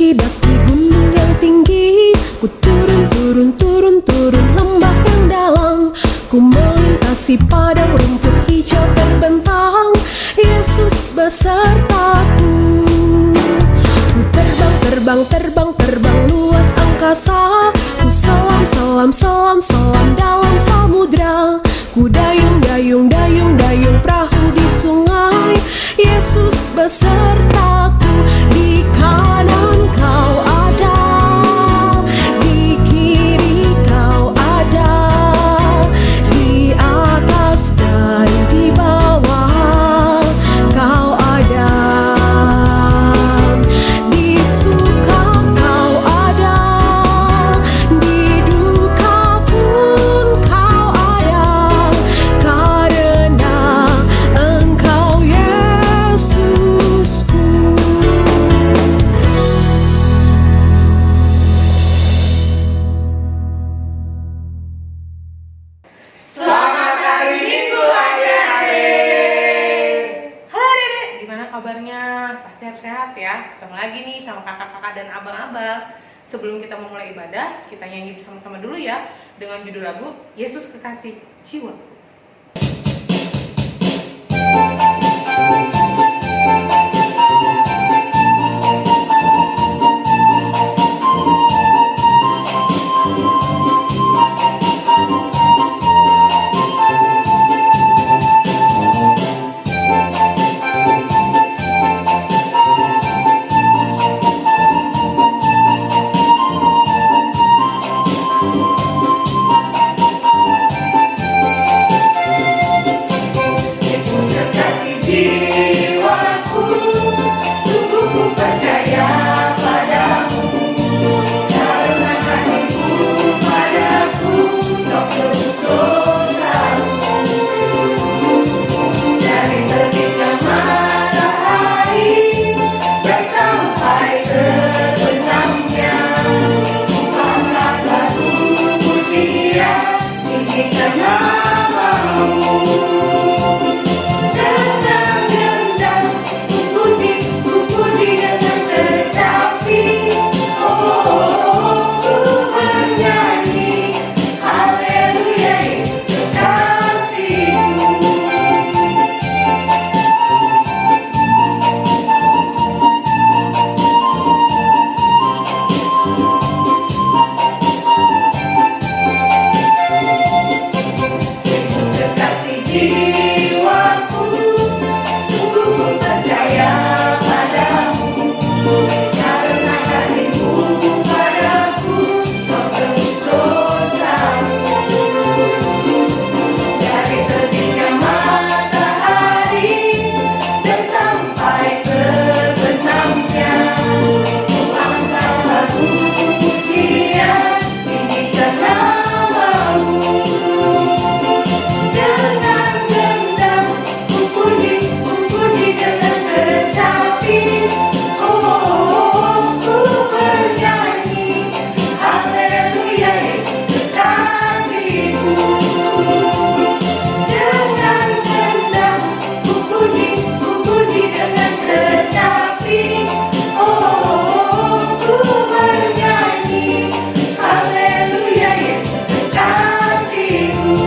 Mendaki-daki gunung yang tinggi, ku turun lembah yang dalam. Ku melintasi padang rumput hijau terbentang, Yesus besertaku. Ku terbang luas angkasa, ku selam dalam samudra. Ku dayung perahu di sungai, Yesus besertaku. Di kanan kau ada, di kiri kau ada, di atas dan di bawah kau ada. Di suka kau ada, di duka pun kau ada, karena Engkau Yesusku. Selamat hari Minggu adik-adik. Halo adik-adik, gimana kabarnya? Pasti sehat ya. Ketemu lagi nih sama kakak-kakak dan abang-abang. Sebelum kita memulai ibadah, kita nyanyi bersama-sama dulu ya dengan judul lagu Yesus Kekasih Jiwa. Yesus kekasih jiwaku, sungguh ku percaya padamu, karena kasihmu padaku kau tebus dosaku. Dari terbitnya matahari dan sampai terbenamnya, angkat lagu pujian, tinggikan namamu. Gendang-gendang, ku puji dengan tetapi, ku bernyanyi, haleluya Yesus kekasihku. Yesus kekasih jiwaku, sungguh ku percaya padamu, karena kasihmu padaku kau tebus dosaku. Dari terbitnya matahari dan sampai terbenamnya, ku angkat lagu pujian, tinggikan namamu. Gendang-gendang, ku puji dengan tetapi, ku bernyanyi, haleluya Yesus kekasihku. Gendang-gendang, ku puji dengan tetapi, ku bernyanyi, haleluya Yesus kekasihku.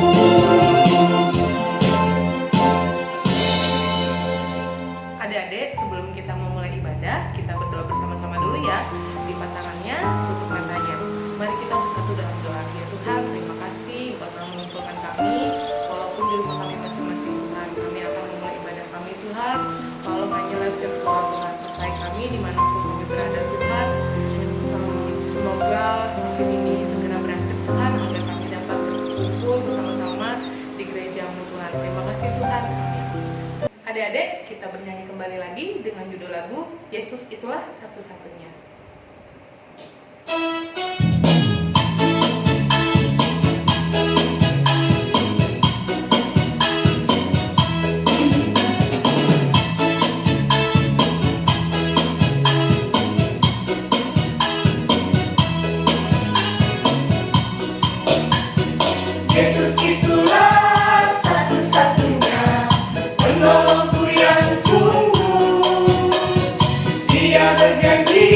Adik-adik, sebelum kita memulai ibadah, kita berdoa bersama-sama dulu ya. Lipat tangannya, tutup matanya. Mari kita bersatu dalam doa. Ya Tuhan, terima kasih buat telah mengumpulkan kami. Walaupun di rumah kami masing-masing Tuhan, kami akan memulai ibadah kami Tuhan. Tolong hanyalah firman Tuhan, sertai kami dimanapun kami berada Tuhan. Semoga vaksin ini segera berakhir Tuhan, agar kami dapat berkumpul bersama-sama di gereja-Mu Tuhan. Terima kasih Tuhan. Adik-adik, kita bernyanyi kembali lagi dengan judul lagu Yesus Itulah Satu-Satunya. Yesus itulah satu-satunya penolongku yang sungguh. Dia berjanji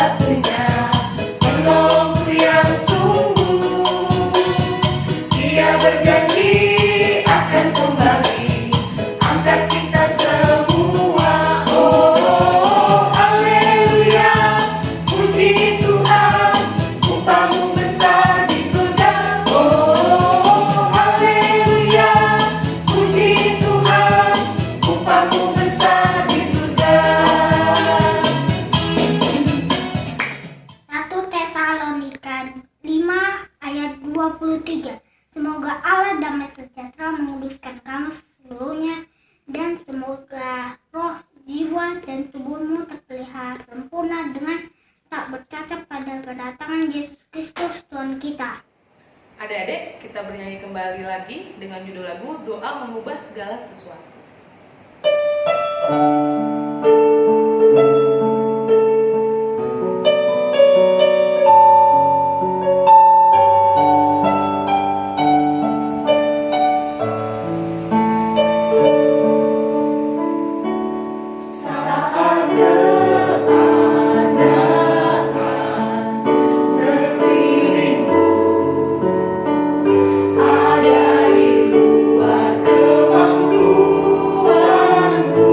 satu-satunya penolongku yang sungguh. Dia berjanji akan kembali angkat kita semua. Oh, haleluya, puji Tuhan, upahmu besar di surga. Oh, haleluya, puji Tuhan, upahmu besar di surga. 1 Tesalonika 5 ayat 23. Semoga Allah damai sejahtera menguduskan kamu seluruhnya, dan semoga roh, jiwa, dan tubuhmu terpelihara sempurna dengan tak bercacat pada kedatangan Yesus Kristus Tuhan kita. Adik-adik, kita bernyanyi kembali lagi dengan judul lagu Doa Mengubah Segala Sesuatu. Saat keadaan sekelilingku ada di luar kemampuanku,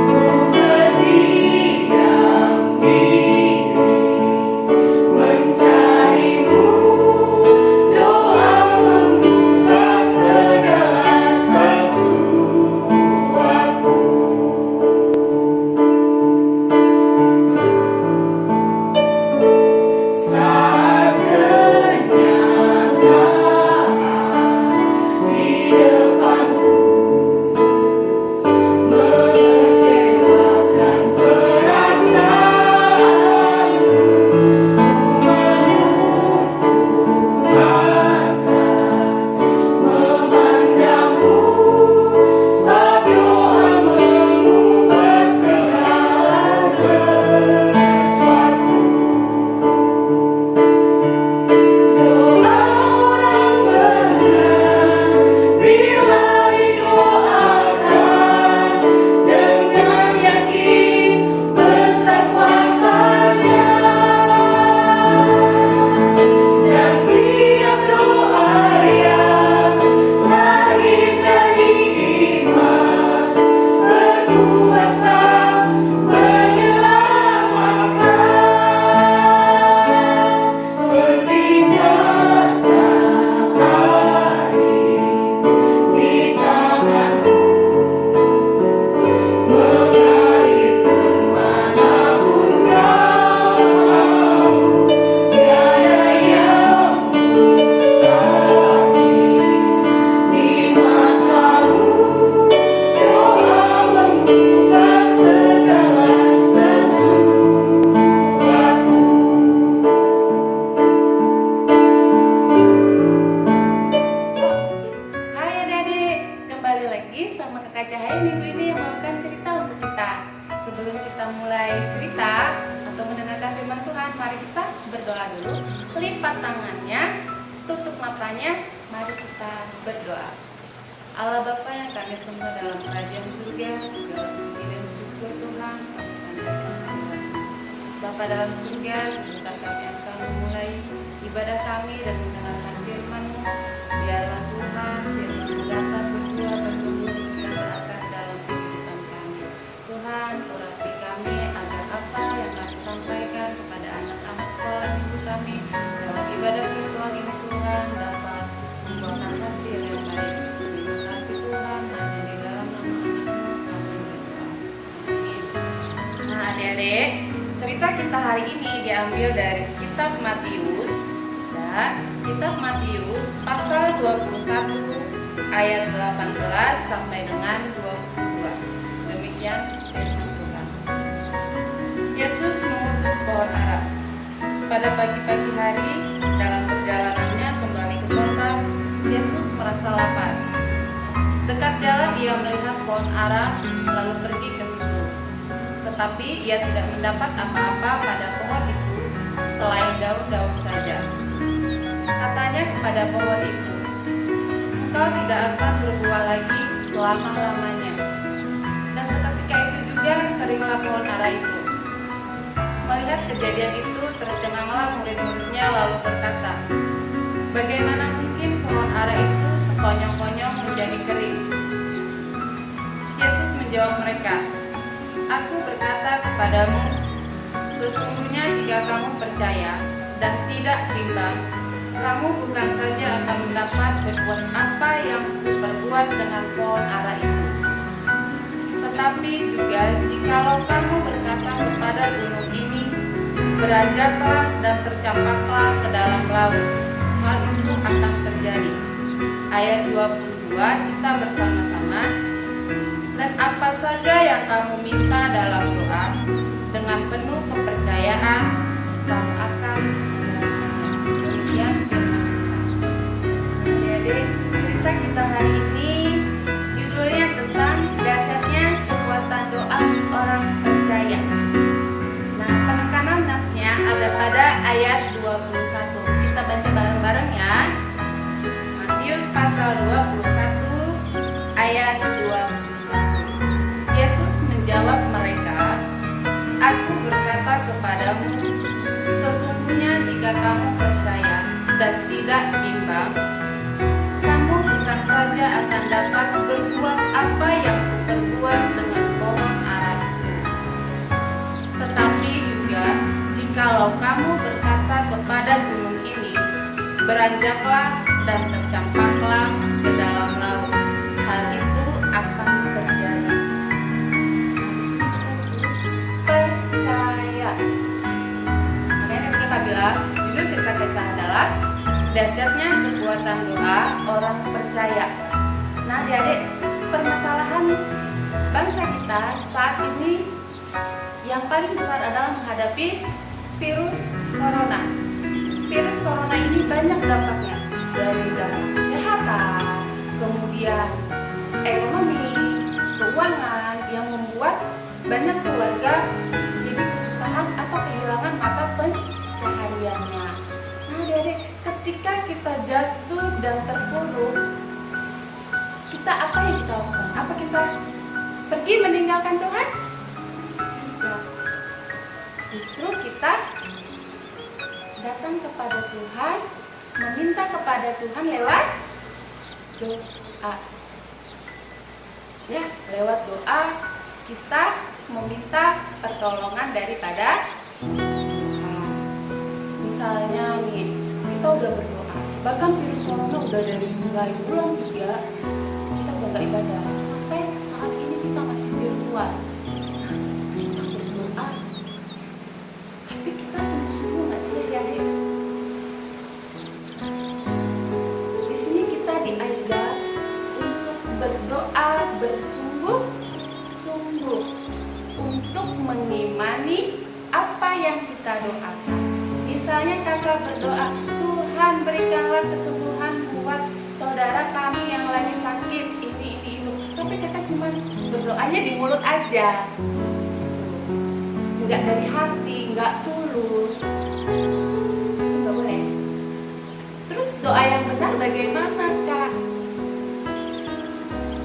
ku berdiam diri mencarimu. Doa mengubah segala sesuatu. Saat kenyataan di depanku mengecewakan perasaanku, ku menutup mata memandangmu, sebab doa mengubah segala sesuatu. Doa orang benar bila didoakan dengan yakin besar kuasanya, dan tiap doa yang lahir dari iman berkuasa menyelamatkan, seperti matahari di tanganmu, mengalir kemanapun kau mau. Tiada yang mustahil di matamu. Doa mengubah segala sesuatu. Hai adik-adik, kembali lagi sama Kakak Cahaya minggu ini yang membawakan cerita untuk kita. Sebelum kita mulai cerita atau mendengarkan firman Tuhan, mari kita berdoa dulu. Lipat tangannya, tutup matanya, mari kita berdoa. Allah Bapa yang kami sembah dalam kerajaan surga, segala puji dan syukur Tuhan kami panjatkan kehadirat-Mu. Bapa dalam surga, sebentar kami akan memulai ibadah kami dan mendengarkan firman-Mu. Biarlah Tuhan firman-Mu dapat berbuah, bertumbuh, dan berakar dalam kehidupan kami. Tuhan, urapi kami agar apa yang kami sampaikan kepada anak-anak sekolah minggu kami dalam ibadah virtual ini Tuhan dapat membuahkan hasil yang baik. Terima kasih Tuhan, hanya di dalam nama anak-Mu kami berdoa. Amin. Nah adik-adik, cerita kita hari ini diambil dari kitab Matius, dan kitab Matius pasal 21 ayat 18 sampai dengan 22. Demikian firman Tuhan. Yesus mengutuk pohon ara. Pada pagi-pagi hari dalam perjalanannya kembali ke kota, Yesus merasa lapar. Dekat jalan ia melihat pohon ara lalu pergi ke situ. Tetapi ia tidak mendapat apa-apa pada pohon itu selain daun-daun saja. Katanya kepada pohon itu, "Engkau tidak akan berbuah lagi selama-lamanya." Dan seketika itu juga keringlah pohon ara itu. Melihat kejadian itu, tercenganglah murid-muridnya lalu berkata, "Bagaimana mungkin pohon ara itu sekonyong-konyong menjadi kering?" Yesus menjawab mereka, "Aku berkata kepadamu, sesungguhnya jika kamu percaya dan tidak bimbang, kamu bukan saja akan mendapat berbuat apa yang kuperbuat dengan pohon ara itu, tetapi juga jikalau kamu berkata kepada gunung ini, beranjaklah dan tercampaklah ke dalam laut, hal itu akan terjadi." Ayat 22 kita bersama-sama. "Dan apa saja yang kamu minta dalam doa, dengan penuh kepercayaan, kamu akan mendapatnya." Demikian firman Tuhan. Adik-adik, cerita kita hari ini judulnya tentang dasarnya kekuatan doa orang percaya. Nah, penekanan nasnya ada pada ayat 21. Kita baca bareng-bareng ya. Matius pasal 21 ayat 21. Yesus menjawab mereka, "Aku berkata kepadamu, sesungguhnya jika kamu percaya dan tidak bimbang, kamu bukan saja akan dapat berbuat apa yang kuperbuat dengan pohon ara itu, tetapi juga jikalau kamu berkata kepada gunung ini, beranjaklah dan tercampaklah ke dalam laut, hal itu akan terjadi." Percaya. Makanya tadi kita bilang, judul cerita kita adalah dasarnya kekuatan doa orang percaya. Nah, adik-adik, permasalahan bangsa kita saat ini yang paling besar adalah menghadapi virus corona. Virus corona ini banyak dampaknya, dari dampak kesehatan, kemudian ekonomi, keuangan, yang membuat banyak keluarga jadi kesusahan atau kehilangan mata pencahariannya. Nah, adik-adik, ketika kita jatuh dan terpuruk, kita apa yang kita lakukan? Apa kita pergi meninggalkan Tuhan? Tidak. Justru kita datang kepada Tuhan, meminta kepada Tuhan lewat doa. Ya, lewat doa kita meminta pertolongan daripada Tuhan. Misalnya nih, kita udah berdoa, bahkan virus corona udah dari mulai bulan 3 kita udah gak ibadah, sampai saat ini kita masih virtual. Kita berdoa, tapi kita sungguh-sungguh gak sih adik-adik? Di sini kita diajak untuk berdoa bersungguh-sungguh untuk mengimani apa yang kita doakan. Misalnya kakak berdoa, "Tuhan berikanlah kesembuhan buat saudara kami yang lagi sakit ini itu." Tapi kakak cuma berdoanya di mulut aja, nggak dari hati, nggak tulus. Itu nggak boleh. Terus doa yang benar bagaimana, Kak?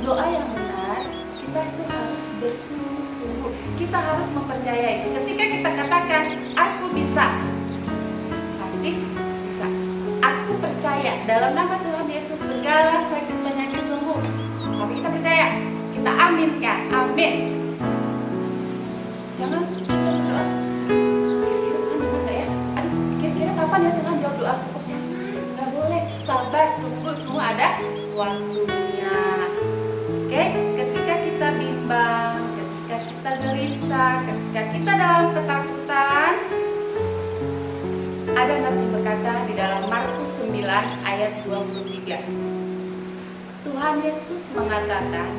Doa yang benar, kita itu harus bersungguh-sungguh. Kita harus mempercayai. Ketika kita katakan, "Aku bisa," pasti bisa. "Aku percaya dalam nama Tuhan Yesus segala sakit penyakit sembuh." Tapi kita percaya, kita aminkan, amin. Jangan kita berdoa, "Kira-kira Tuhan dengar nggak ya? Aduh, kira-kira kapan ya Tuhan jawab doaku?" Jangan, nggak boleh. Sabar, tunggu, semua ada waktunya. Oke, ketika kita bimbang, ketika kita gelisah, ketika kita dalam ketakutan, ada nabi berkata di dalam Markus 9 ayat 23. Tuhan Yesus mengatakan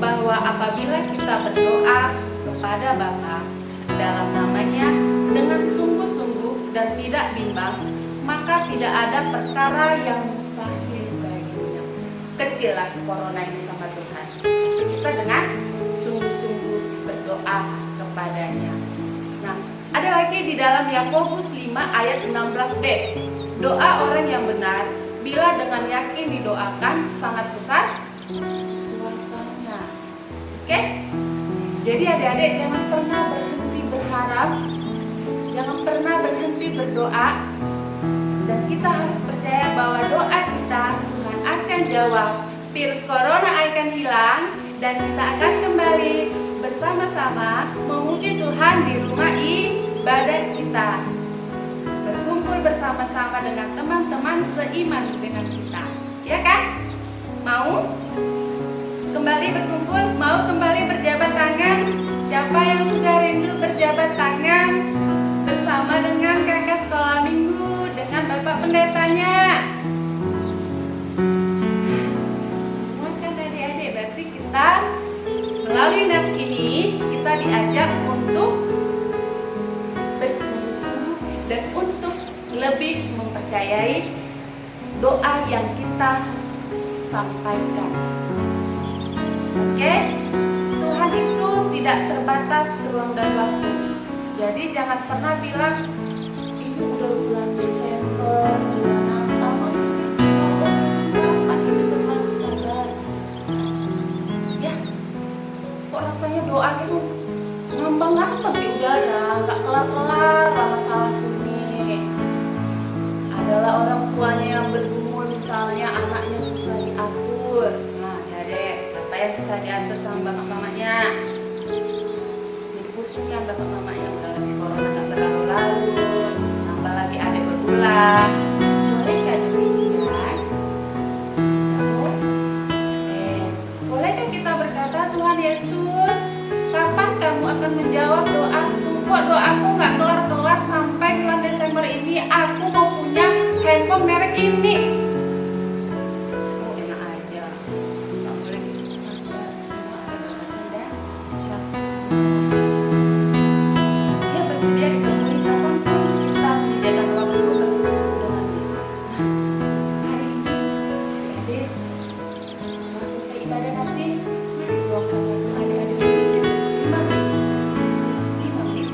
bahwa apabila kita berdoa kepada Bapa dalam namanya dengan sungguh-sungguh dan tidak bimbang, maka tidak ada perkara yang mustahil baginya. Kecillah corona ini sama Tuhan. Kita dengan sungguh-sungguh berdoa kepadanya. Nah, ada lagi di dalam Yakobus 5 ayat 16b. Doa orang yang benar bila dengan yakin didoakan sangat besar kuasanya. Oke? Jadi adik-adik jangan pernah berhenti berharap Jangan pernah berhenti berdoa. Dan kita harus percaya bahwa doa kita Tuhan akan jawab. Virus corona akan hilang dan kita akan kembali bersama-sama memuji Tuhan di rumah ibadah kita. Berkumpul bersama-sama dengan teman-teman seiman dengan kita. Ya kan? Mau? Kembali berkumpul? Mau kembali berjabat tangan? Siapa yang sudah rindu berjabat tangan bersama dengan kakak sekolah minggu, dengan bapak pendetanya? Semua kan adik-adik, berarti kita melalui net ini kita diajak untuk bersungguh-sungguh dan untuk lebih mempercayai doa yang kita sampaikan. Oke? Tuhan itu tidak terbatas ruang dan waktu. Jadi jangan pernah bilang ini udah bulan Desember, bulan Natal masih kapan ini terlalu sabar. Ya, kok rasanya doa itu ngambang-ngambang di udara, nggak kelar-kelar masalah ini. Adalah orang tuanya yang bergumul, misalnya anaknya susah diatur. Nah, ya deh, siapa yang susah diatur sama bapak mamanya? Jadi pusing kan bapak mamanya, udah si corona nggak berlalu-lalu, tambah lagi adik berulang. Bolehkah demikian? Namun, bolehkah kita berkata, Tuhan Yesus, kapan kamu akan menjawab doaku? Kok doaku nggak kelar-kelar sampai bulan Desember ini? Aku mau punya handphone merek ini. Oh, enak aja. Nggak boleh gitu saja. Semua ada batasan dan dia bersedia ditemui kapanpun kita menyediakan waktu bersekutu dengan dia. Nah, hari ini, adik, setelah selesai ibadah nanti, mari luangkan waktu adik-adik sedikit, 5 menit.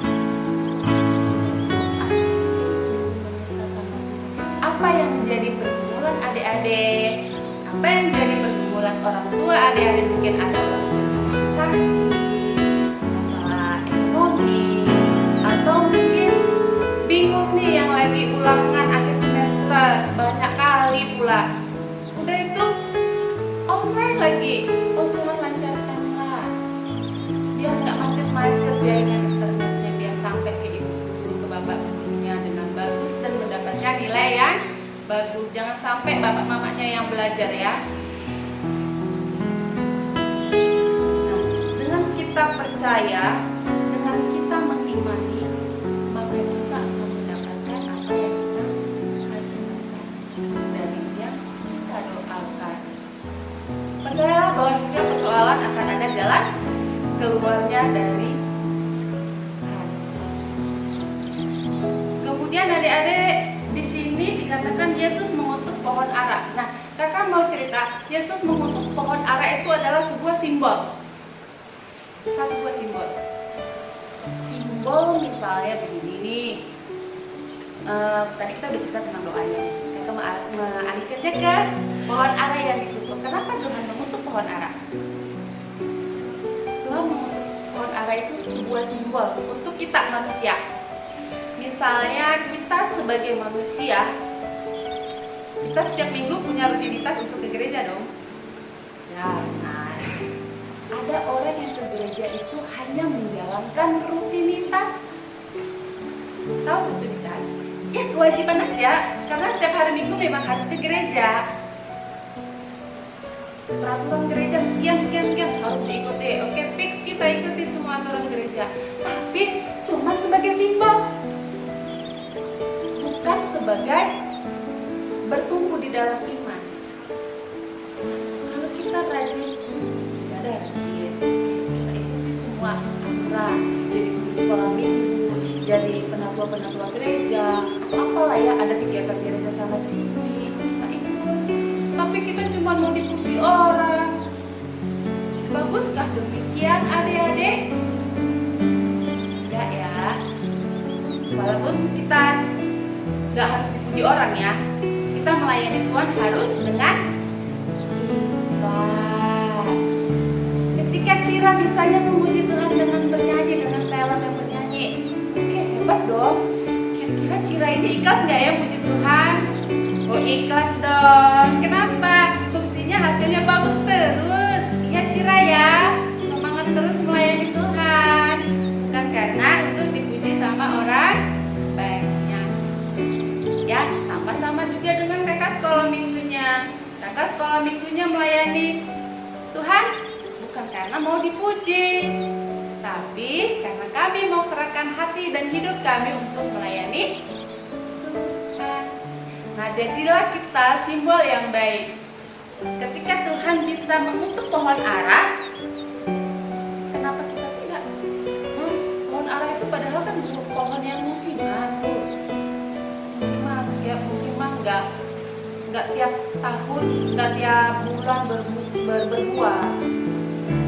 Apa yang menjadi pergumulan adik-adik? Apa yang menjadi pergumulan orang tua adik-adik? Mungkin ada orang tua yang sakit, masalah ekonomi, atau mungkin bingung nih yang lagi ulangan akhir semester, banyak kali pula. Udah itu online lagi. Oh Tuhan, lancarkanlah, biar nggak macet-macet biayanya internetnya, biar sampai ke ibu guru, ke bapak gurunya dengan bagus dan mendapatkan nilai yang bagus. Jangan sampai bapak mamanya yang belajar ya. Nah, dengan kita percaya, dengan kita mengimani, maka kita akan mendapatkan apa yang kita hasilkan dari yang kita doakan. Percayalah bahwa setiap persoalan akan ada jalan keluarnya dari Tuhan. Kemudian adik-adik, di sini dikatakan Yesus mengutuk pohon ara. Nah, kakak mau cerita, Yesus mengutuk pohon ara itu adalah sebuah simbol. Satu buah simbol. Simbol misalnya begini nih. Tadi kita udah cerita tentang doanya. Kakak mengalihkannya ke pohon ara yang ditutup. Kenapa Tuhan mengutuk pohon ara? Tuhan mengutuk pohon ara itu sebuah simbol untuk kita manusia. Misalnya kita sebagai manusia, kita setiap minggu punya rutinitas untuk ke gereja dong. Ya, nah, ada orang yang ke gereja itu hanya menjalankan rutinitas. Tahu rutinitas? Ya kewajiban aja, karena setiap hari minggu memang harus ke gereja. Peraturan gereja sekian harus diikuti. Oke, fix kita ikuti semua aturan gereja. Tapi cuma sebagai simbol, bukan sebagai bertumbuh di dalam iman. Kalau kita rajin, ada rajin, kita ikuti semua aturan, jadi guru sekolah minggu, jadi penatua gereja, apalah ya, ada kegiatan gereja sana sini, kita ikut. Tapi kita cuma mau dipuji orang. Baguskah demikian adik-adik? Enggak ya. Walaupun kita nggak harus dipuji orang ya, kita melayani Tuhan harus dengan ikhlas. Ketika Cira misalnya memuji Tuhan dengan bernyanyi, dengan talent dan bernyanyi, oke, hebat dong. Cira ini ikhlas nggak ya puji Tuhan? Oh ikhlas dong. Kenapa? Buktinya hasilnya bagus terus. Iya Cira ya. Semangat terus melayani Tuhan. Bukan karena itu dipuji sama orang baiknya. Ya, sama-sama juga dengan kakak sekolah minggunya. Kakak sekolah minggunya melayani Tuhan bukan karena mau dipuji, tapi karena kami mau serahkan hati dan hidup kami untuk melayani Tuhan. Nah, jadilah kita simbol yang baik. Ketika Tuhan bisa mengutuk pohon ara, kenapa kita tidak? Pohon ara itu padahal kan pohon yang musiman tuh. Musiman, ya musiman nggak tiap tahun, nggak tiap bulan berbuah.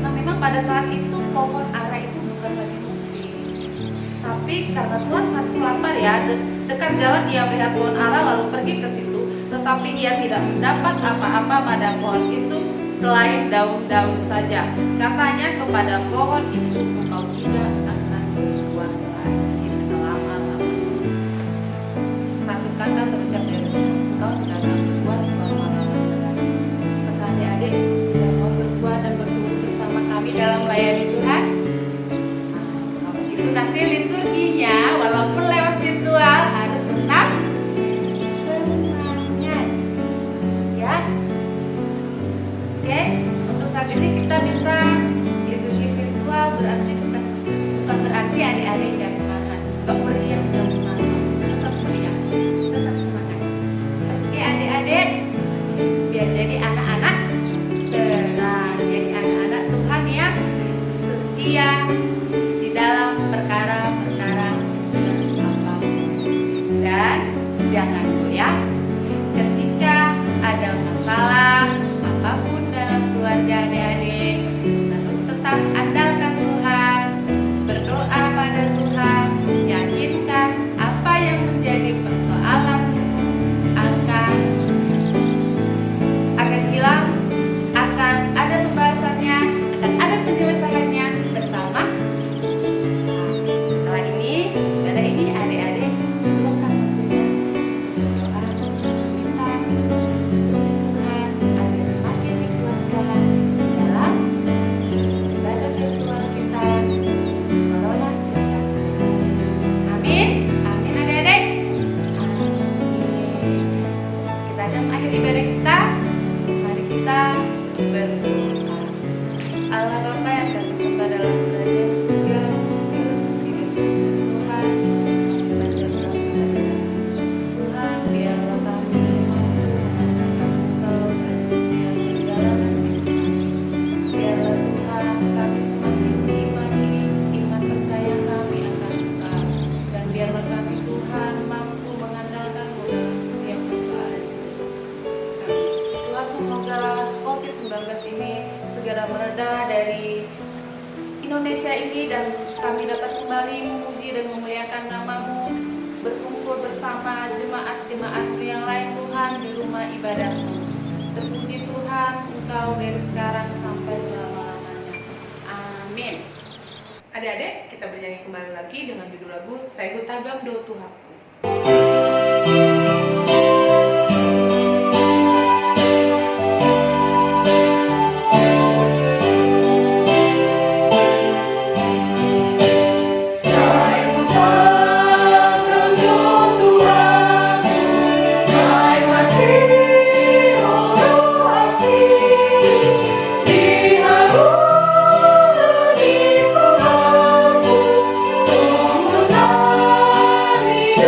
Nah, memang pada saat itu pohon ara itu bukan lagi musim. Tapi karena Tuhan satu lapar ya, dekat jalan dia melihat pohon ara lalu pergi ke situ. Tetapi dia tidak mendapat apa-apa pada pohon itu selain daun-daun saja. Katanya kepada pohon itu, engkau tidak akan berbuah lagi selama-lamanya. Satu kata terucap dari Tuhan, engkau tidak akan berbuah selama-lamanya. Maka adik-adik yang mau berbuah dan bertumbuh bersama kami dalam melayani Tuhan. Kalau itu nanti liturginya walaupun lewat virtual harus tetap semangat ya. Oke, untuk saat ini kita bisa liturgi virtual berarti bukan berarti adik-adik nggak semangat, nggak meriah, nggak semangat, tetap meriah, tetap semangat. Oke adik-adik, biar jadi anak-anak terang, jadi anak-anak Tuhan yang setia di dalam perkara-perkara apapun. Dan jangan goyah ketika ada masalah apapun dalam keluarga adik-adik. Terus tetap andalkan Tuhan, berdoa pada Tuhan, yakinkan apa yang menjadi persoalan akan hilang, akan ada pembahasannya, akan ada penyelesaiannya bersama. Setelah ini, pada ini adik-adik bukan berdoa, minta Tuhan agar semakin dikuatkan dalam ibadah virtual kita. Corona cepat. Amin, amin adik-adik. Amin. Kita akan akhir ibadah kita. Mari kita berdoa. Allah Bapa yang tersempa dalam kerajaan surga, dipuji dan syukur Tuhan, biarlah kami mampu mengandalkan Engkau dan setia berjalan hidup kami. Biarlah Tuhan kami semakin diimani iman percaya kami akan Engkau, dan biarlah kami Tuhan mampu mengandalkan-Mu dalam setiap persoalan hidup kami. Tuhan, semoga COVID-19 ini segera mereda dari Indonesia ini dan kami dapat kembali memuji dan memuliakan nama-Mu, berkumpul bersama jemaat-jemaat-Mu yang lain Tuhan di rumah ibadah-Mu. Terpuji Tuhan Engkau dari sekarang sampai selama-lamanya. Amin. Adik-adik, kita bernyanyi kembali lagi dengan judul lagu Saya Hutagam Do Tuhaku. Di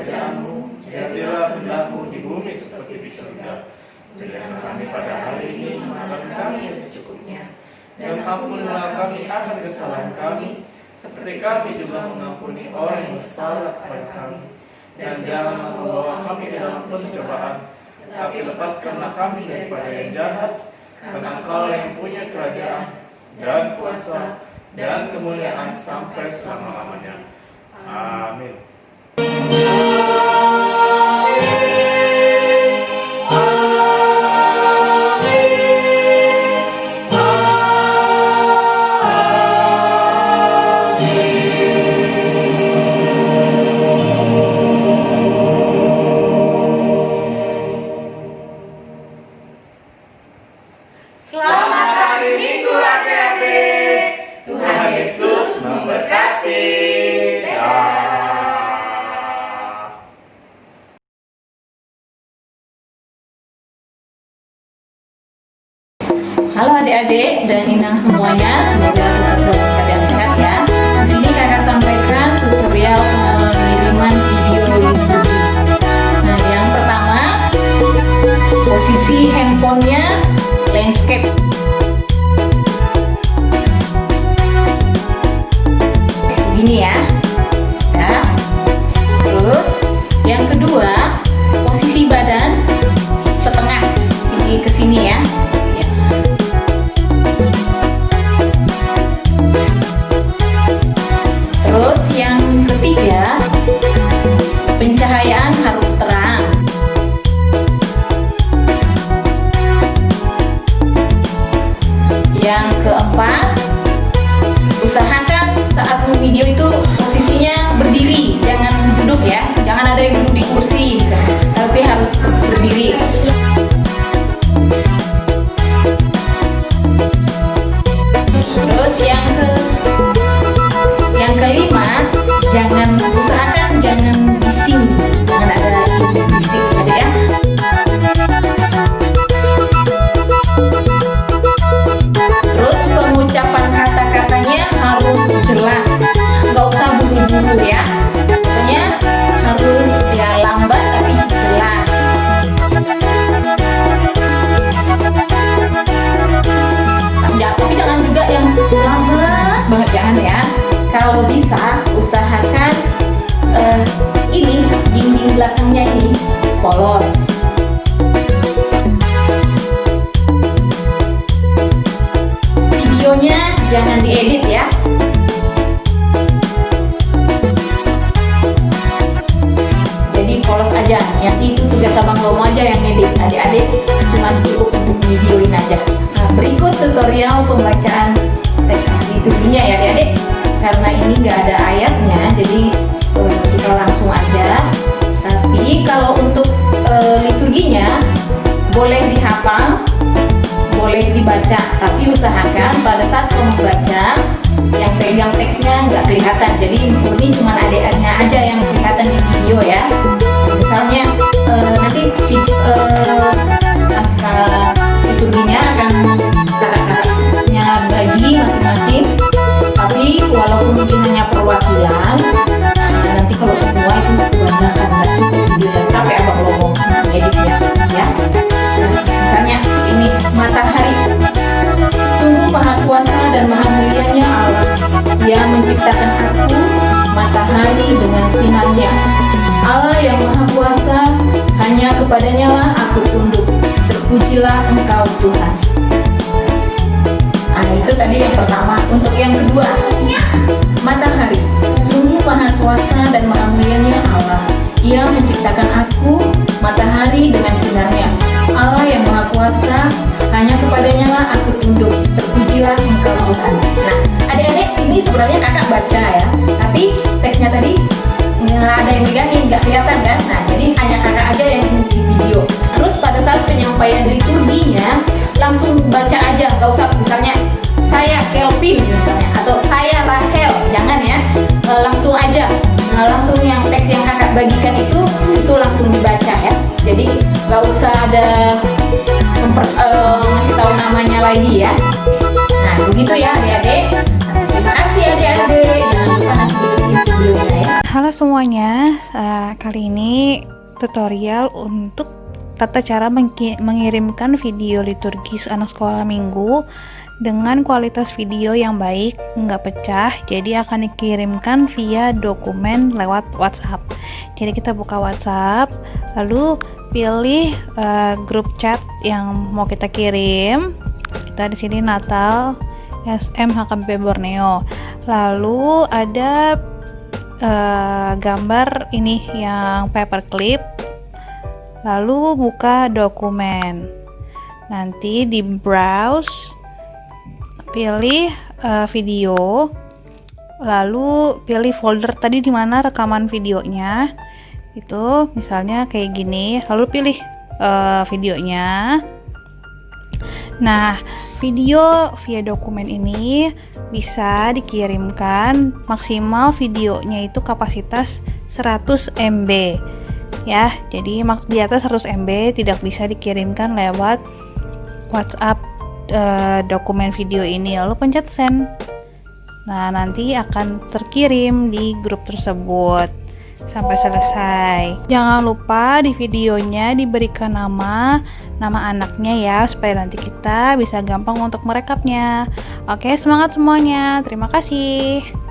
kerajaan-Mu, jadilah kehendak-Mu di bumi seperti di surga. Berikan kami pada hari ini makan kami secukupnya, dan ampunilah kami akan kesalahan kami, seperti kami juga mengampuni orang yang bersalah kepada kami. Dan janganlah membawa kami ke dalam pencobaan, tapi lepaskanlah kami daripada yang jahat, karena Engkau yang punya kerajaan, dan kuasa, dan kemuliaan sampai selama-lamanya. Amin. Selamat hari Minggu adik-adik. Tuhan Yesus memberkati. Halo adik-adik dan inang semuanya, semoga tetap dalam keadaan sehat ya. Di sini kakak sampaikan tutorial pengiriman video liturgi. Nah, yang pertama, posisi handphonenya landscape. Begini ya. Ya. Terus yang kedua, posisi badan setengah ini ke sini ya. Terus yang ketiga, pencahayaan harus terang. Yang keempat, usahakan saat video itu posisinya berdiri, jangan duduk ya. Jangan ada yang duduk di kursi misalnya, tapi harus tetap berdiri. Terus yang kelima, usahakan jangan bising, jangan ada bising, ada ya. Terus pengucapan kata-katanya harus jelas, nggak usah buru-buru ya. Pokoknya harus ya lambat tapi jelas. Tapi jangan juga yang lambat banget, jangan ya. Kalau bisa usahakan ini dinding belakangnya ini polos. Videonya jangan diedit ya. Jadi polos aja. Nanti itu tugas abang Romo aja yang edit. Adik-adik cuma cukup untuk videoin aja. Nah, berikut tutorial pembacaan teks liturginya ya adik-adik. Karena ini nggak ada ayatnya, jadi kita langsung aja. Tapi kalau untuk liturginya boleh dihafal, boleh dibaca. Tapi usahakan pada saat kamu baca, yang pegang teksnya nggak kelihatan. Jadi ini cuma adek-adeknya aja yang kelihatan di video ya. Misalnya nanti naskah liturginya akan kakak-kakaknya bagi masing-masing. Tapi walaupun mungkin hanya perwakilan, nanti kalau semua itu kebanyakan nggak cukup video, capek abang Romo editnya ya. Misalnya ini matahari, sungguh maha kuasa dan maha mulianya Allah. Ia menciptakan aku matahari dengan sinarnya. Allah yang maha kuasa, hanya kepadanya lah aku tunduk. Terpujilah Engkau Tuhan. Nah, itu tadi yang pertama. Untuk yang kedua, matahari, sungguh maha kuasa dan maha mulianya Allah. Ia menciptakan aku matahari dengan sinarnya. Allah yang maha kuasa, hanya kepadanya lah aku tunduk. Terpujilah Engkau Tuhan. Nah, adik-adik ini sebenarnya kakak baca ya, tapi teksnya tadi nggak ada yang megangin, nggak kelihatan kan? Nah, jadi hanya kakak aja yang di video. Terus pada saat penyampaian liturginya langsung baca aja, nggak usah misalnya saya Kelvin misalnya atau saya Rahel, jangan ya. Langsung aja, langsung yang teks yang kakak bagikan itu langsung dibaca ya. Jadi nggak usah ada ngasih tahu namanya lagi ya. Nah begitu ya adik-adik. Terima kasih adik-adik. Jangan lupa nanti bikin videonya ya. Halo semuanya, kali ini tutorial untuk tata cara mengirimkan video liturgi anak sekolah minggu dengan kualitas video yang baik, nggak pecah, jadi akan dikirimkan via dokumen lewat WhatsApp. Jadi kita buka WhatsApp, lalu pilih grup chat yang mau kita kirim. Kita di sini Natal SM HKBP Borneo. Lalu ada gambar ini yang paperclip. Lalu buka dokumen. Nanti di browse, pilih video. Lalu pilih folder tadi di mana rekaman videonya. Itu misalnya kayak gini. Lalu pilih videonya. Nah, video via dokumen ini bisa dikirimkan maksimal videonya itu kapasitas 100 MB ya. Jadi di atas 100 MB tidak bisa dikirimkan lewat WhatsApp dokumen video ini. Lalu pencet send. Nah, nanti akan terkirim di grup tersebut sampai selesai. Jangan lupa di videonya diberikan nama anaknya ya, supaya nanti kita bisa gampang untuk merekapnya. Oke, semangat semuanya. Terima kasih.